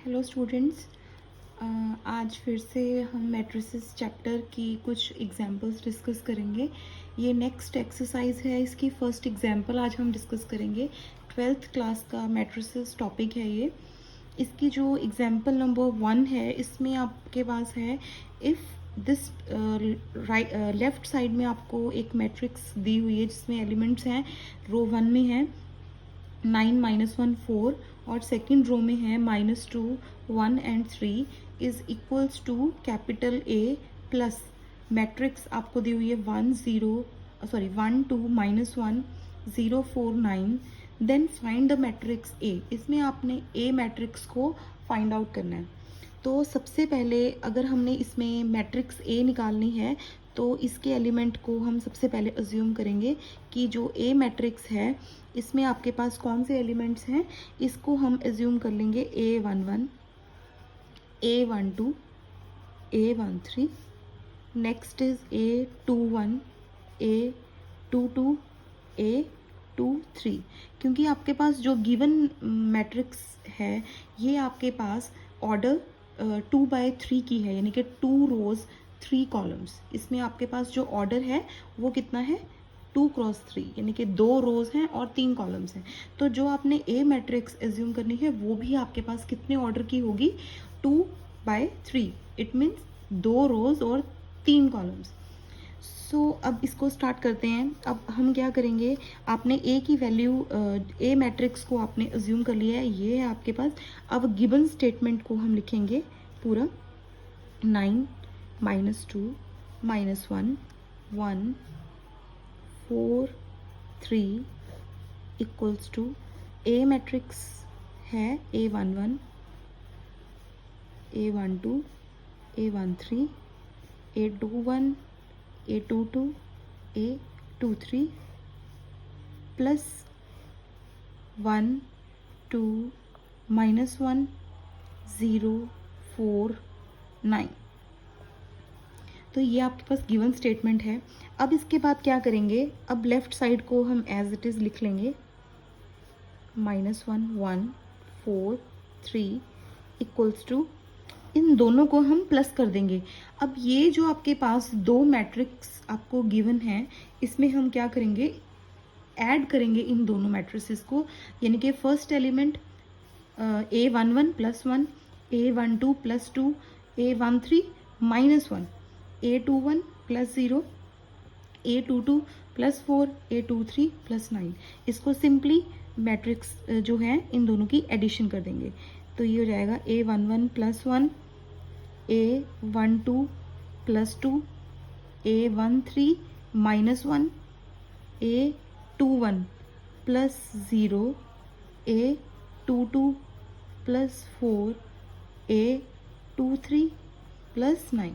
Hello students. आज फिर से हम मैट्रिसेस चैप्टर की कुछ एग्जांपल्स डिस्कस करेंगे। ये नेक्स्ट एक्सरसाइज है, इसकी फर्स्ट एग्जांपल आज हम डिस्कस करेंगे। 12th क्लास का मैट्रिसेस टॉपिक है ये। इसकी जो एग्जांपल नंबर 1 है, इसमें आपके पास है इफ़ दिस लेफ़्ट साइड में आपको एक मैट्रिक्स दी हुई है जिसमें एलिमेंट्स हैं, रो 1 में है 9 -1 4 और सेकेंड रो में है -2 1 and 3 is equals to capital A plus matrix आपको दी हुई है 1 2 -1 -1 0 4 9। Then find the matrix A. इसमें आपने ए मैट्रिक्स को फाइंड आउट करना है। तो सबसे पहले अगर हमने इसमें मैट्रिक्स ए निकालनी है तो इसके एलिमेंट को हम सबसे पहले अज्यूम करेंगे कि जो ए मैट्रिक्स है इसमें आपके पास कौन से एलिमेंट्स हैं। इसको हम अज्यूम कर लेंगे A11 A12 A13। Next is A21 A22 A23। क्योंकि आपके पास जो गिवन मैट्रिक्स है ये आपके पास ऑर्डर 2/3 की है, यानी कि 2 रोज 3 कॉलम्स। इसमें आपके पास जो ऑर्डर है वो कितना है 2 क्रॉस 3, यानी कि 2 रोज हैं और 3 कॉलम्स हैं। तो जो आपने ए मैट्रिक्स एज्यूम करनी है वो भी आपके पास कितने ऑर्डर की होगी 2/3। इट मीन्स 2 रोज और 3 कॉलम्स। सो अब इसको स्टार्ट करते हैं। अब हम क्या करेंगे, आपने ए की वैल्यू ए मैट्रिक्स को आपने अज्यूम कर लिया है, ये है आपके पास। अब गिवन स्टेटमेंट को हम लिखेंगे पूरा 9 -2 -1 1 4 3 इक्वल्स टू ए मैट्रिक्स है A11 A12 A13 A21 A22 A23 plus 1 2 -1 0 4 9। तो ये आपके पास गिवन स्टेटमेंट है। अब इसके बाद क्या करेंगे, अब लेफ्ट साइड को हम एज इट इज़ लिख लेंगे -1 1 4 3 इक्वल्स टू, इन दोनों को हम प्लस कर देंगे। अब ये जो आपके पास दो मैट्रिक्स आपको गिवन है इसमें हम क्या करेंगे, ऐड करेंगे इन दोनों मैट्रिसेस को, यानी कि first element A11 +1 A12 +2 A13 -1 A21 +0 A22 +4 A23 +9। इसको सिंपली मैट्रिक्स जो है इन दोनों की एडिशन कर देंगे। तो ये हो जाएगा A11 +1 A12 +2 A13 -1 A21 +0 A22 +4 A23 +9।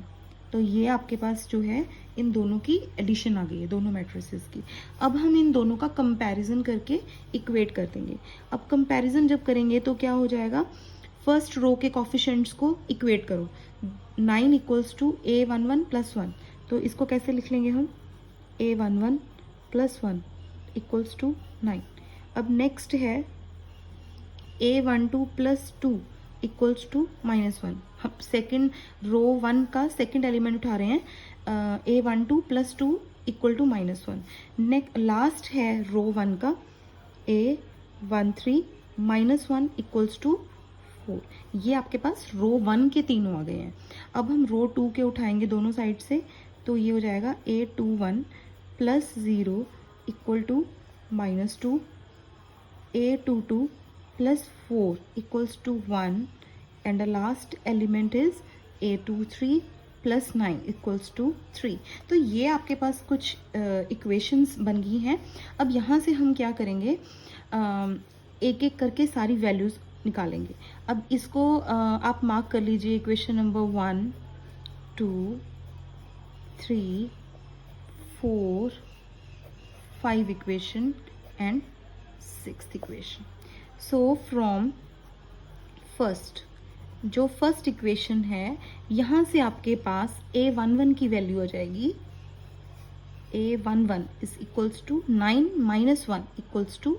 तो ये आपके पास जो है इन दोनों की एडिशन आ गई है, दोनों मैट्रिसेस की। अब हम इन दोनों का कंपैरिजन करके इक्वेट कर देंगे। अब कंपैरिजन जब करेंगे तो क्या हो जाएगा, फर्स्ट रो के कॉफिशेंट्स को इक्वेट करो। 9 = A11 +1, तो इसको कैसे लिख लेंगे हम, A11 +1 = 9। अब नेक्स्ट है A12 +2 = -1। हम सेकेंड रो 1 का सेकेंड एलिमेंट उठा रहे हैं, A12 +2 = -1। नेक्स्ट लास्ट है रो 1 का A13 -1 = 4। ये आपके पास रो 1 के तीनों आ गए हैं। अब हम रो 2 के उठाएंगे दोनों साइड से, तो ये हो जाएगा A21 +0 = -2 A22 +4 = 1 and the last element is A23 +9 = 3। तो ये आपके पास कुछ इक्वेशंस बन गई हैं। अब यहाँ से हम क्या करेंगे, एक एक करके सारी वैल्यूज़ निकालेंगे। अब इसको आप मार्क कर लीजिए, equation number 1 2 3 4 5 equation and 6th equation. So from first, जो फर्स्ट इक्वेशन है यहाँ से आपके पास A11 की वैल्यू आ जाएगी, A11 = 9 -1 =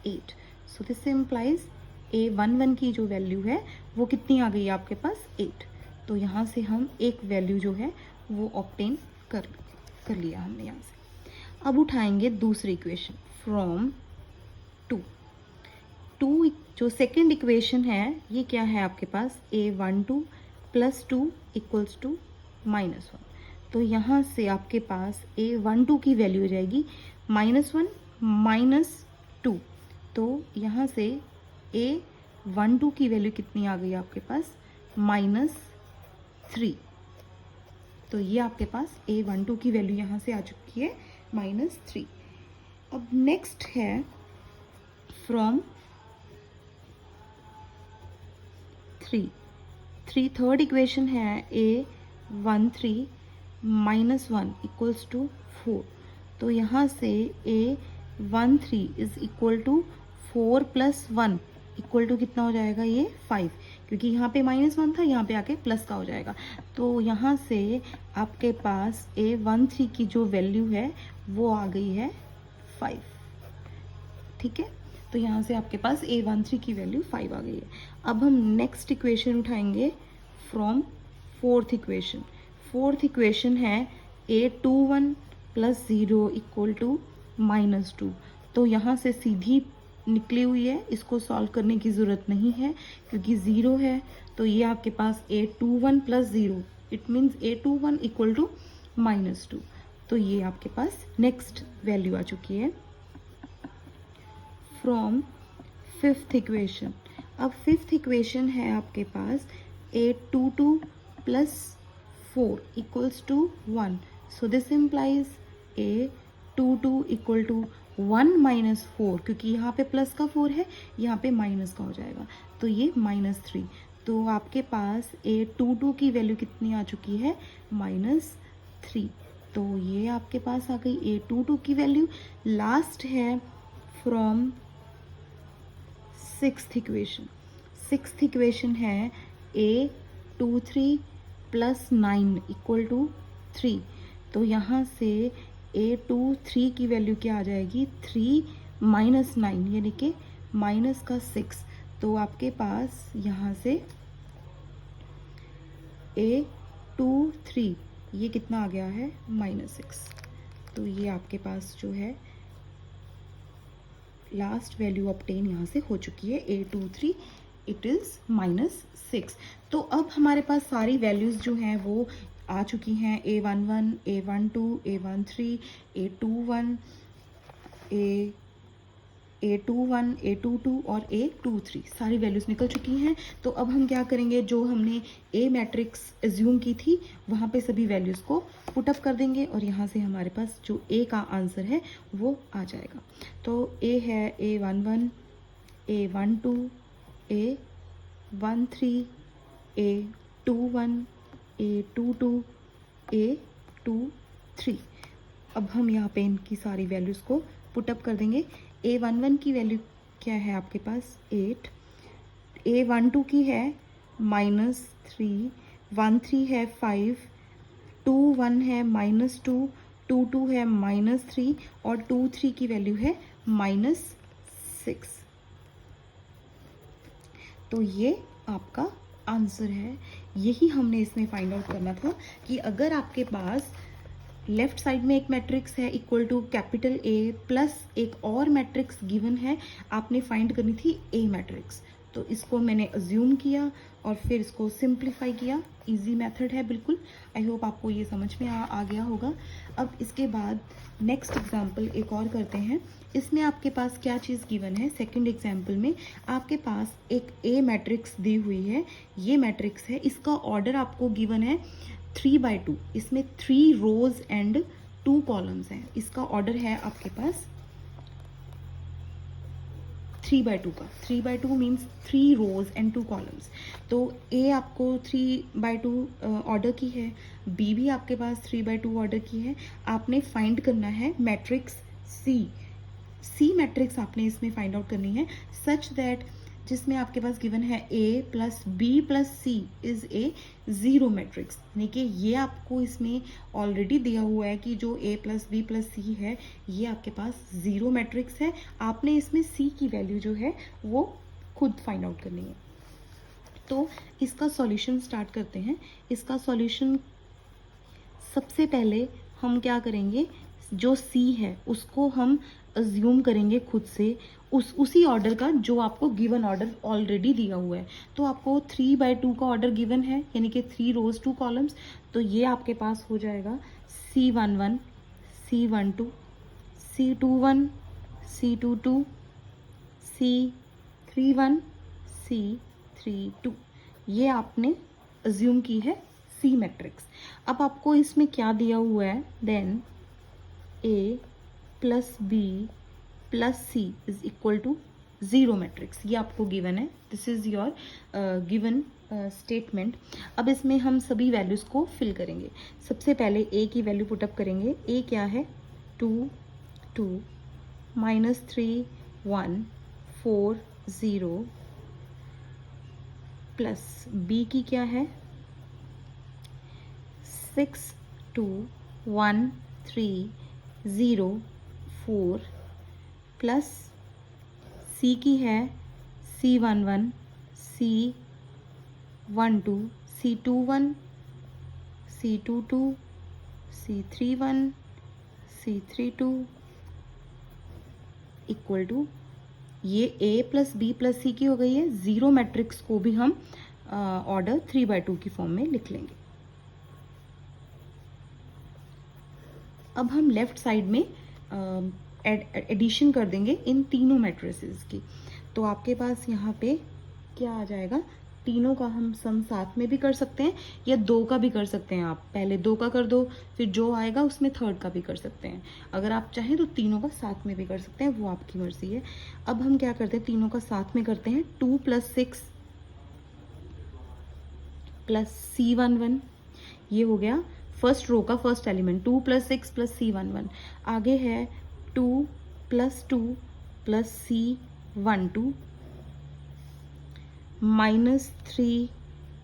8। So this implies A11 की जो वैल्यू है वो कितनी आ गई है आपके पास 8। तो यहाँ से हम एक वैल्यू जो है वो ऑब्टेन कर लिया हमने यहाँ से। अब उठाएंगे दूसरी इक्वेशन फ्रॉम 2 जो सेकेंड इक्वेशन है ये क्या है आपके पास A12 + 2 = -1। तो यहाँ से आपके पास A12 की वैल्यू हो जाएगी -1 - 2। तो यहाँ से A12 की वैल्यू कितनी आ गई आपके पास -3। तो ये आपके पास A12 की वैल्यू यहाँ से आ चुकी है -3। अब नेक्स्ट है फ्रॉम 3 थर्ड इक्वेशन है A13 - 1 = 4। तो यहाँ से A13 = 4 + 1 = कितना हो जाएगा ये 5, क्योंकि यहाँ पे -1 था, यहाँ पे आके प्लस का हो जाएगा। तो यहाँ से आपके पास A13 की जो वैल्यू है वो आ गई है 5। ठीक है, तो यहाँ से आपके पास A13 की वैल्यू 5 आ गई है। अब हम नेक्स्ट इक्वेशन उठाएंगे from fourth equation. Fourth equation है A21 + 0 = -2। तो यहाँ से सीधी निकली हुई है, इसको सॉल्व करने की ज़रूरत नहीं है क्योंकि 0 है। तो ये आपके पास A21 + 0 इट मीन्स A21 = -2। तो ये आपके पास नेक्स्ट वैल्यू आ चुकी है फ्रॉम फिफ्थ इक्वेशन। अब फिफ्थ इक्वेशन है आपके पास A22 + 4 = 1। So this implies A22 = 1 - 4, क्योंकि यहाँ पे प्लस का 4 है, यहाँ पे माइनस का हो जाएगा, तो ये -3। तो आपके पास A22 की वैल्यू कितनी आ चुकी है -3। तो ये आपके पास आ गई A22 की वैल्यू। लास्ट है from sixth equation. Sixth equation है A23 + 9 = 3। तो यहाँ से A23 की वैल्यू क्या आ जाएगी 3 - 9 यानी कि -6। तो आपके पास यहाँ से A23 ये कितना आ गया है -6। तो ये आपके पास जो है लास्ट वैल्यू ऑब्टेन यहाँ से हो चुकी है A23 इट इज़ -6। तो अब हमारे पास सारी वैल्यूज़ जो हैं वो आ चुकी हैं A11 A12 A13 A21 A22 और A23 सारी वैल्यूज़ निकल चुकी हैं। तो अब हम क्या करेंगे, जो हमने A मैट्रिक्स एज्यूम की थी वहाँ पे सभी वैल्यूज़ को पुटअप कर देंगे और यहाँ से हमारे पास जो A का आंसर है वो आ जाएगा। तो A है A11 A12 A13 A21 A22 A23। अब हम यहाँ पे इनकी सारी वैल्यूज़ को पुटअप कर देंगे। A11 की वैल्यू क्या है आपके पास 8, A12 की है -3, 13 है 5, 21 है -2, 22 है -3 और 23 की वैल्यू है -6। तो ये आपका आंसर है। यही हमने इसमें फाइंड आउट करना था कि अगर आपके पास लेफ्ट साइड में एक मैट्रिक्स है इक्वल टू A प्लस एक और मैट्रिक्स गिवन है, आपने फाइंड करनी थी A मैट्रिक्स। तो इसको मैंने अज्यूम किया और फिर इसको सिंप्लीफाई किया। इजी मेथड है बिल्कुल। आई होप आपको ये समझ में आ गया होगा। अब इसके बाद नेक्स्ट एग्जाम्पल एक और करते हैं। इसमें आपके पास क्या चीज़ गिवन है, सेकंड एग्जाम्पल में आपके पास एक A मैट्रिक्स दी हुई है। ये मैट्रिक्स है, इसका ऑर्डर आपको गिवन है 3/2। इसमें 3 रोज एंड 2 कॉलम्स हैं। इसका ऑर्डर है आपके पास 3/2 का। 3/2 मीन्स 3 रोज एंड 2 कॉलम्स। तो A आपको 3/2 ऑर्डर की है, B भी आपके पास 3/2 ऑर्डर की है। आपने फाइंड करना है मैट्रिक्स C मैट्रिक्स आपने इसमें फाइंड आउट करनी है सच दैट जिसमें आपके पास गिवन है A + B + C is a 0 matrix. यानी कि ये आपको इसमें ऑलरेडी दिया हुआ है कि जो A + B + C है ये आपके पास 0 मैट्रिक्स है। आपने इसमें C की वैल्यू जो है वो खुद फाइंड आउट करनी है। तो इसका सॉल्यूशन स्टार्ट करते हैं। इसका सॉल्यूशन सबसे पहले हम क्या करेंगे, जो सी है उसको हम अज्यूम करेंगे खुद से उसी ऑर्डर का जो आपको गिवन ऑर्डर ऑलरेडी दिया हुआ है। तो आपको 3/2 का ऑर्डर गिवन है, यानी कि 3 रोज 2 कॉलम्स। तो ये आपके पास हो जाएगा C11, C12, C21, C22, C31, C32। ये आपने अज्यूम की है सी मैट्रिक्स। अब आपको इसमें क्या दिया हुआ है, then A plus B plus C is equal to 0 matrix, ये आपको गिवन है। This is your given statement. अब इसमें हम सभी वैल्यूज़ को फिल करेंगे। सबसे पहले A की वैल्यू पुटअप करेंगे। A क्या है, 2 2 -3 1 4 0 प्लस B की क्या है, 6 2 1 3 0 4 प्लस C की है C11 C12 C21 C22 C31 C32 equal to, ये A plus B plus C की हो गई है। 0 मैट्रिक्स को भी हम ऑर्डर 3/2 की फॉर्म में लिख लेंगे। अब हम लेफ्ट साइड में एडिशन कर देंगे इन तीनों मैट्रिसेस की। तो आपके पास यहाँ पे क्या आ जाएगा, तीनों का हम सम साथ में भी कर सकते हैं या 2 का भी कर सकते हैं। आप पहले 2 का कर दो, फिर जो आएगा उसमें 3rd का भी कर सकते हैं। अगर आप चाहें तो तीनों का साथ में भी कर सकते हैं, वो आपकी मर्जी है। अब हम क्या करते हैं, तीनों का साथ में करते हैं। 2 + 6 प्लस C11, ये हो गया फर्स्ट रो का फर्स्ट एलिमेंट। 2 + 6 plus C11। आगे है 2 + 2 plus C12 -3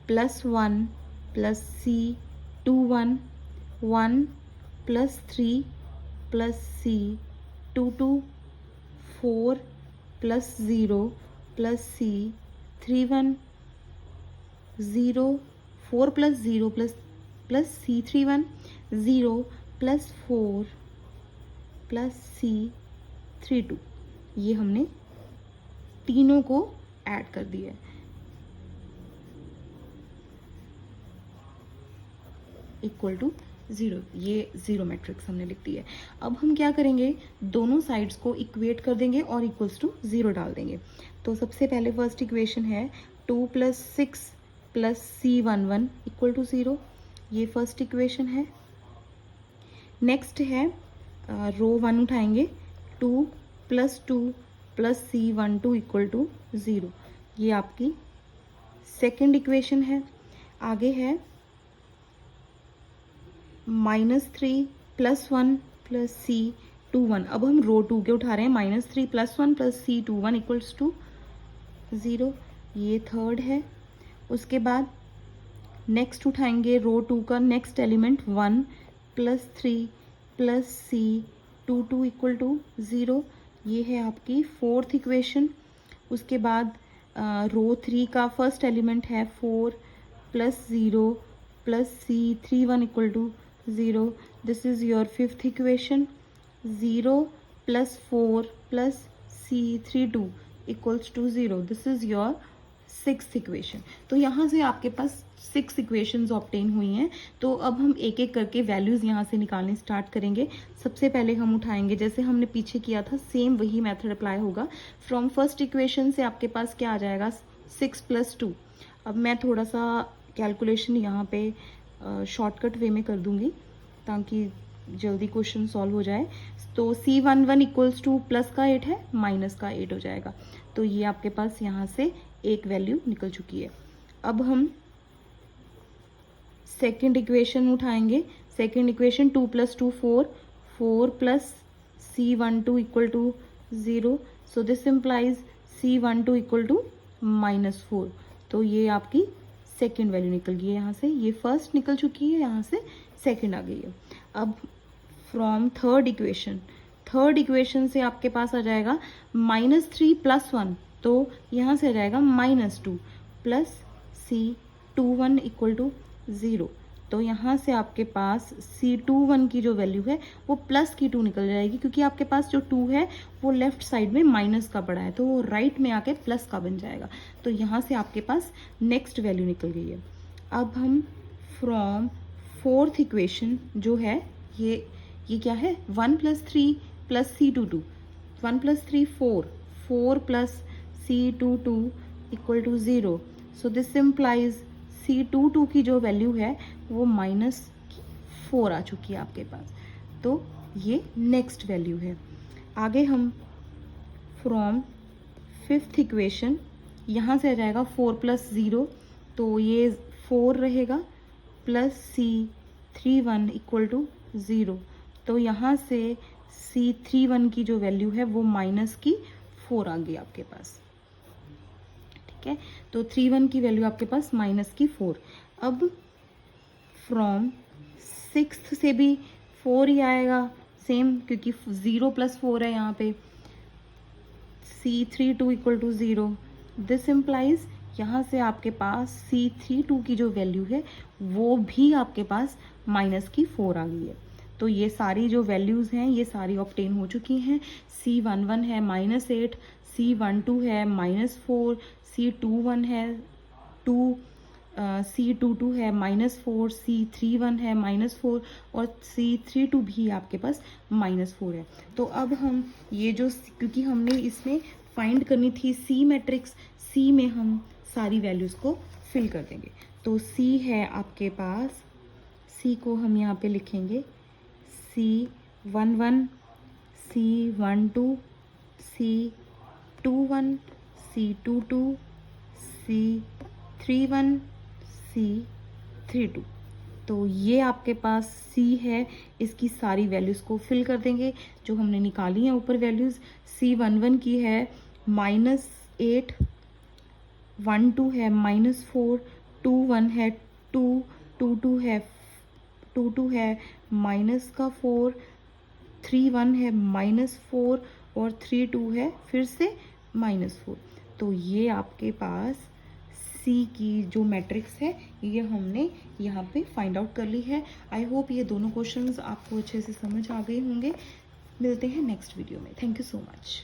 + 1 plus C21 1 + 3 plus C22 4 + 0 plus C31 0 4 + 0 plus C31 0 plus 4 plus C32। ये हमने तीनों को ऐड कर दिया है, इक्वल टू 0। ये 0 मैट्रिक्स हमने लिख दी है। अब हम क्या करेंगे, दोनों साइड्स को इक्वेट कर देंगे और इक्वल्स टू 0 डाल देंगे। तो सबसे पहले फर्स्ट इक्वेशन है 2 + 6 प्लस C11 इक्वल टू 0। ये फर्स्ट इक्वेशन है। नेक्स्ट है रो 1 उठाएंगे, 2 + 2 प्लस C12 इक्वल टू 0। ये आपकी सेकेंड इक्वेशन है। आगे है -3 + 1 प्लस C21। अब हम रो 2 के उठा रहे हैं। -3 + 1 प्लस C21 इक्वल्स टू 0। ये थर्ड है। उसके बाद नेक्स्ट उठाएंगे रो 2 का next element 1 + 3 plus C22 equal to 0। ये है आपकी फोर्थ इक्वेशन। उसके बाद रो 3 का फर्स्ट एलिमेंट है 4 + 0 plus C31 equal to 0। This is your fifth equation. 0 + 4 plus C32 equals to 0। This is your sixth equation. तो यहाँ से आपके पास 6 इक्वेशंस ऑब्टेन हुई हैं। तो अब हम एक एक करके वैल्यूज़ यहाँ से निकालने स्टार्ट करेंगे। सबसे पहले हम उठाएंगे, जैसे हमने पीछे किया था सेम वही मेथड अप्लाई होगा। फ्रॉम फर्स्ट इक्वेशन से आपके पास क्या आ जाएगा, 6 + 2। अब मैं थोड़ा सा कैलकुलेशन यहाँ पे शॉर्टकट वे में कर दूँगी ताकि जल्दी क्वेश्चन सॉल्व हो जाए। तो C11 इक्वल्स टू प्लस का 8 है, माइनस का 8 हो जाएगा। तो ये आपके पास यहाँ से एक वैल्यू निकल चुकी है। अब हम सेकेंड इक्वेशन उठाएंगे। Second equation 2 + 2 4 4 plus C12 equal to 0। So this implies C12 equal to -4। तो ये आपकी सेकेंड वैल्यू निकल गई है यहाँ से। ये फर्स्ट निकल चुकी है, यहाँ से सेकेंड आ गई है। अब फ्रॉम थर्ड इक्वेशन से आपके पास आ जाएगा -3 + 1। तो यहाँ से रहेगा -2 प्लस C21 इक्वल टू 0। तो यहाँ से आपके पास C21 की जो वैल्यू है वो प्लस की 2 निकल जाएगी, क्योंकि आपके पास जो 2 है वो लेफ्ट साइड में माइनस का पड़ा है, तो वो राइट में आके प्लस का बन जाएगा। तो यहाँ से आपके पास नेक्स्ट वैल्यू निकल गई है। अब हम फ्रॉम फोर्थ इक्वेशन जो है ये क्या है, 1 + 3 + C22, 1 + 3 4, 4 + C22 equal to 0। So this implies C22 की जो वैल्यू है वो -4 आ चुकी है आपके पास। तो ये नेक्स्ट वैल्यू है। आगे हम फ्रॉम फिफ्थ इक्वेशन, यहाँ से आ जाएगा 4 + 0, तो ये 4 रहेगा प्लस C31 इक्वल टू 0। तो यहाँ से C31 की जो वैल्यू है वो -4 आ गई आपके पास। ठीक है, तो 31 की वैल्यू आपके पास -4। अब फ्रॉम सिक्स्थ से भी 4 ही आएगा सेम, क्योंकि 0 + 4 है यहाँ पे। C32 equal to 0। This implies यहाँ से आपके पास C32 की जो वैल्यू है वो भी आपके पास -4 आ गई है। तो ये सारी जो वैल्यूज़ हैं ये सारी ऑब्टेन हो चुकी हैं। C11 है -8, C12 है -4, C21 है 2, C22 है -4, C31 है -4 और C32 भी आपके पास -4 है। तो अब हम ये जो, क्योंकि हमने इसमें फाइंड करनी थी C मैट्रिक्स, C में हम सारी वैल्यूज़ को फिल कर देंगे। तो C है आपके पास, C को हम यहाँ पे लिखेंगे C11, C12, C21, C22, C31, C32। तो ये आपके पास C है, इसकी सारी वैल्यूज़ को फिल कर देंगे जो हमने निकाली हैं ऊपर वैल्यूज़। C11 की है -8, 12 है -4, 21 है 2, 22 है -4, 31 है -4 और 32 है फिर से -4। तो ये आपके पास C की जो मैट्रिक्स है ये हमने यहाँ पे फाइंड आउट कर ली है। आई होप ये दोनों क्वेश्चंस आपको अच्छे से समझ आ गए होंगे। मिलते हैं नेक्स्ट वीडियो में। Thank you so much.